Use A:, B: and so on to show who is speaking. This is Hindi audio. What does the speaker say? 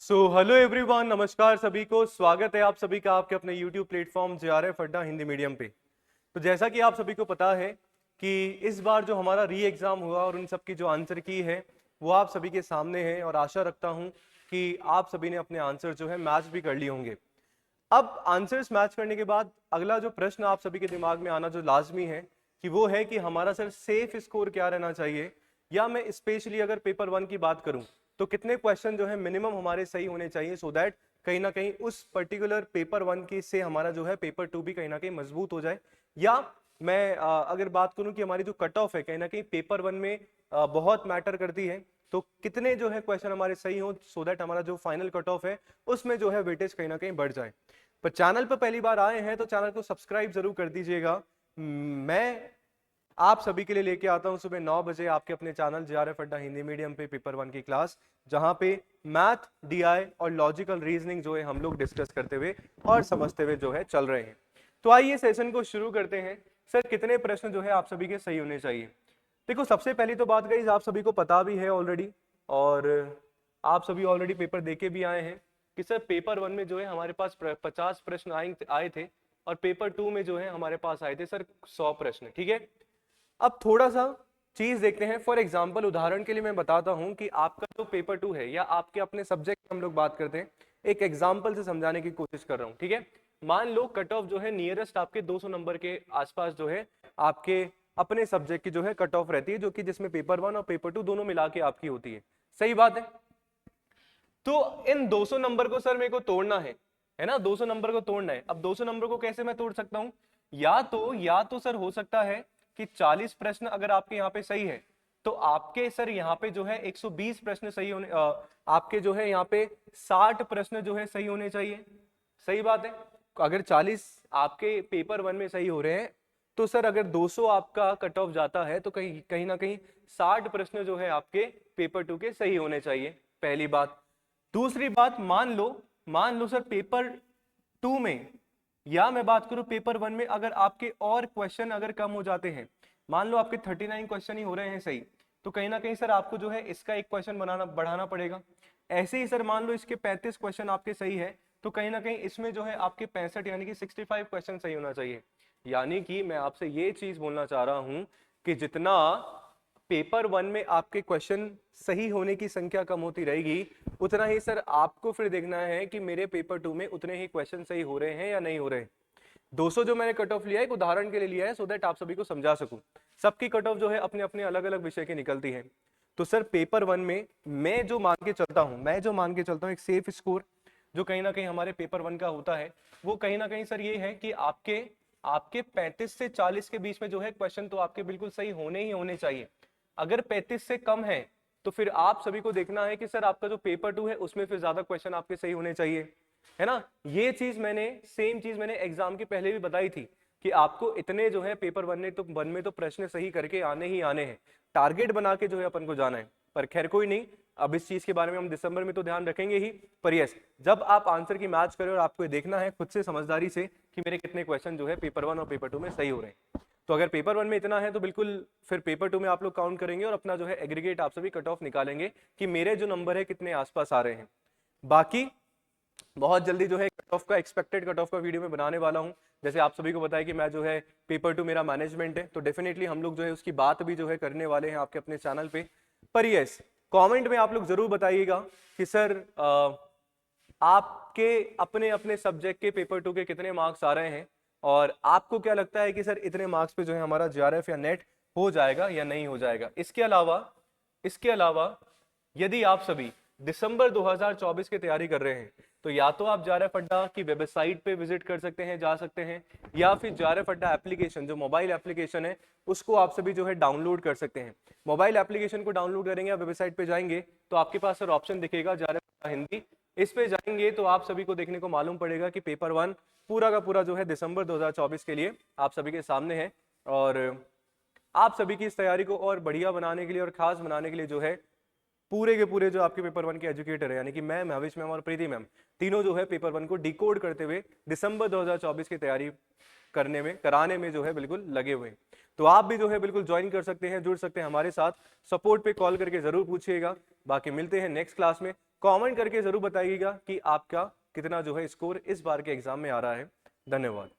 A: हेलो एवरीवन, नमस्कार सभी को। स्वागत है आप सभी का आपके अपने YouTube प्लेटफॉर्म JRF अड्डा हिंदी मीडियम पे। तो जैसा कि आप सभी को पता है कि इस बार जो हमारा री एग्ज़ाम हुआ और उन सब की जो आंसर की है वो आप सभी के सामने है और आशा रखता हूं कि आप सभी ने अपने आंसर जो है मैच भी कर लिए होंगे। अब आंसर्स मैच करने के बाद अगला जो प्रश्न आप सभी के दिमाग में आना जो लाजमी है कि वो है कि हमारा सर सेफ स्कोर क्या रहना चाहिए, या मैं स्पेशली अगर पेपर 1 की बात करूं तो कितने क्वेश्चन जो है मिनिमम हमारे सही होने चाहिए, सो दैट कहीं ना कहीं उस पर्टिकुलर पेपर 1 की से हमारा जो है पेपर 2 भी कहीं ना कहीं मजबूत हो जाए। या मैं अगर बात करूं कि हमारी जो कट ऑफ है कहीं ना कहीं पेपर 1 में बहुत मैटर करती है, तो कितने जो है क्वेश्चन हमारे सही हो सो दैट हमारा जो फाइनल कट ऑफ है उसमें जो है वेटेज कहीं ना कहीं बढ़ जाए। पर चैनल पर पहली बार आए हैं तो चैनल को सब्सक्राइब जरूर कर दीजिएगा। मैं आप सभी के लिए लेके आता हूं सुबह 9 बजे आपके अपने चैनल JRF अड्डा हिंदी मीडियम पे पेपर 1 की क्लास, जहां पे मैथ, DI और लॉजिकल रीजनिंग जो है हम लोग डिस्कस करते हुए और समझते हुए जो है चल रहे हैं। तो आइए सेशन को शुरू करते हैं। सर कितने प्रश्न जो है आप सभी के सही होने चाहिए? देखो, सबसे पहली तो बात गई, आप सभी को पता भी है ऑलरेडी और आप सभी ऑलरेडी पेपर देके भी आए हैं कि सर पेपर 1 में जो है हमारे पास 50 प्रश्न आए थे और पेपर 2 में जो है हमारे पास आए थे सर 100 प्रश्न। ठीक है, अब थोड़ा सा चीज देखते हैं। फॉर एग्जाम्पल, उदाहरण के लिए मैं बताता हूं कि आपका जो पेपर 2 है या आपके अपने सब्जेक्ट हम लोग बात करते हैं, एक एग्जाम्पल से समझाने की कोशिश कर रहा हूं। ठीक है, मान लो कट ऑफ जो है नियरेस्ट आपके 200 नंबर के आसपास जो है आपके अपने सब्जेक्ट की जो है कट ऑफ रहती है, जो कि जिसमें पेपर 1 और पेपर 2 दोनों मिला के आपकी होती है। सही बात है। तो इन 200 नंबर को सर मेरे को तोड़ना है ना, 200 नंबर को तोड़ना है। अब 200 नंबर को कैसे मैं तोड़ सकता हूं? या तो सर हो सकता है कि 40 प्रश्न अगर आपके यहाँ पे सही है तो आपके सर यहाँ पे जो है 120 प्रश्न सही होने आपके जो है यहाँ पे 60 प्रश्न जो है सही होने चाहिए। सही बात है। अगर 40 आपके पेपर 1 में सही हो रहे हैं तो सर अगर 200 आपका कट ऑफ जाता है तो कहीं कहीं ना कहीं 60 प्रश्न जो है आपके पेपर 2 के सही होने चाहिए। पहली बात। दूसरी बात, मान लो सर पेपर 2 में, या मैं बात करूं पेपर 1 में, अगर आपके और क्वेश्चन अगर कम हो जाते हैं, मान लो आपके 39 क्वेश्चन ही हो रहे हैं सही, तो कहीं ना कहीं सर आपको जो है इसका एक क्वेश्चन बनाना बढ़ाना पड़ेगा। ऐसे ही सर मान लो इसके 35 क्वेश्चन आपके सही है तो कहीं ना कहीं इसमें जो है आपके 65 यानी कि 65 क्वेश्चन सही होना चाहिए। यानी कि मैं आपसे ये चीज बोलना चाह रहा हूं कि जितना पेपर 1 में आपके क्वेश्चन सही होने की संख्या कम होती रहेगी, उतना ही सर आपको फिर देखना है कि मेरे पेपर 2 में उतने ही क्वेश्चन सही हो रहे हैं या नहीं हो रहे। 200 जो मैंने कट ऑफ लिया है एक उदाहरण के लिए लिया है, सो दैट आप सभी को समझा सकूं। सबकी कट ऑफ जो है अपने अपने अलग अलग विषय की निकलती है। तो सर पेपर 1 में मैं जो मान के चलता हूं एक सेफ स्कोर जो कहीं ना कहीं हमारे पेपर 1 का होता है, वो कहीं ना कहीं सर ये है कि आपके आपके 35 से 40 के बीच में जो है क्वेश्चन तो आपके बिल्कुल सही होने ही होने चाहिए। अगर 35 से कम है तो फिर आप सभी को देखना है कि सर आपका जो पेपर 2 है उसमें फिर ज्यादा क्वेश्चन आपके सही होने चाहिए, है ना। ये चीज सेम चीज मैंने एग्जाम के पहले भी बताई थी कि आपको इतने जो है पेपर 1 में तो प्रश्न सही करके आने ही आने हैं। टारगेट बना के जो है अपन को जाना है। पर खैर कोई नहीं, अब इस चीज के बारे में हम दिसंबर में तो ध्यान रखेंगे ही। पर यस, जब आप आंसर की मैच करें और आपको ये देखना है खुद से समझदारी से कि मेरे कितने क्वेश्चन जो है पेपर 1 और पेपर 2 में सही हो रहे हैं। तो अगर पेपर 1 में इतना है तो बिल्कुल फिर पेपर 2 में आप लोग काउंट करेंगे और अपना जो है एग्रीगेट आप सभी कट ऑफ निकालेंगे कि मेरे जो नंबर है कितने आसपास आ रहे हैं। बाकी बहुत जल्दी जो है कट ऑफ का एक्सपेक्टेड कट ऑफ का वीडियो में बनाने वाला हूं। जैसे आप सभी को बताया कि मैं जो है पेपर 2 मेरा मैनेजमेंट है, तो डेफिनेटली हम लोग जो है उसकी बात भी जो है करने वाले हैं आपके अपने चैनल पे। पर यस, कमेंट में आप लोग जरूर बताइएगा कि सर आपके अपने अपने सब्जेक्ट के पेपर 2 के कितने मार्क्स आ रहे हैं और आपको क्या लगता है कि सर इतने मार्क्स पे जो है हमारा JRF या नेट हो जाएगा या नहीं हो जाएगा। इसके अलावा यदि आप सभी दिसंबर 2024 की तैयारी कर रहे हैं तो या तो आप JRF अड्डा की वेबसाइट पे विजिट कर सकते हैं, जा सकते हैं, या फिर JRF अड्डा एप्लीकेशन जो मोबाइल एप्लीकेशन है उसको आप सभी जो है डाउनलोड कर सकते हैं। मोबाइल एप्लीकेशन को डाउनलोड करेंगे, आप वेबसाइट पे जाएंगे तो आपके पास सर ऑप्शन दिखेगा JRF अड्डा हिंदी। इस पे जाएंगे तो आप सभी को देखने को मालूम पड़ेगा कि पेपर 1 पूरा का पूरा जो है दिसंबर 2024 के लिए आप सभी के सामने है। और आप सभी की इस तैयारी को और बढ़िया बनाने के लिए और खास बनाने के लिए जो है पूरे के पूरे जो आपके पेपर 1 के एजुकेटर है, यानी कि मैं, महविश मैम और प्रीति मैम, तीनों जो है पेपर 1 को डिकोड करते हुए दिसंबर 2024 की तैयारी कराने में जो है बिल्कुल लगे हुए हैं। तो आप भी जो है बिल्कुल ज्वाइन कर सकते हैं, जुड़ सकते हैं हमारे साथ। सपोर्ट पे कॉल करके जरूर पूछिएगा। बाकी मिलते हैं नेक्स्ट क्लास में। कमेंट करके जरूर बताइएगा कि आपका कितना जो है स्कोर इस बार के एग्जाम में आ रहा है। धन्यवाद।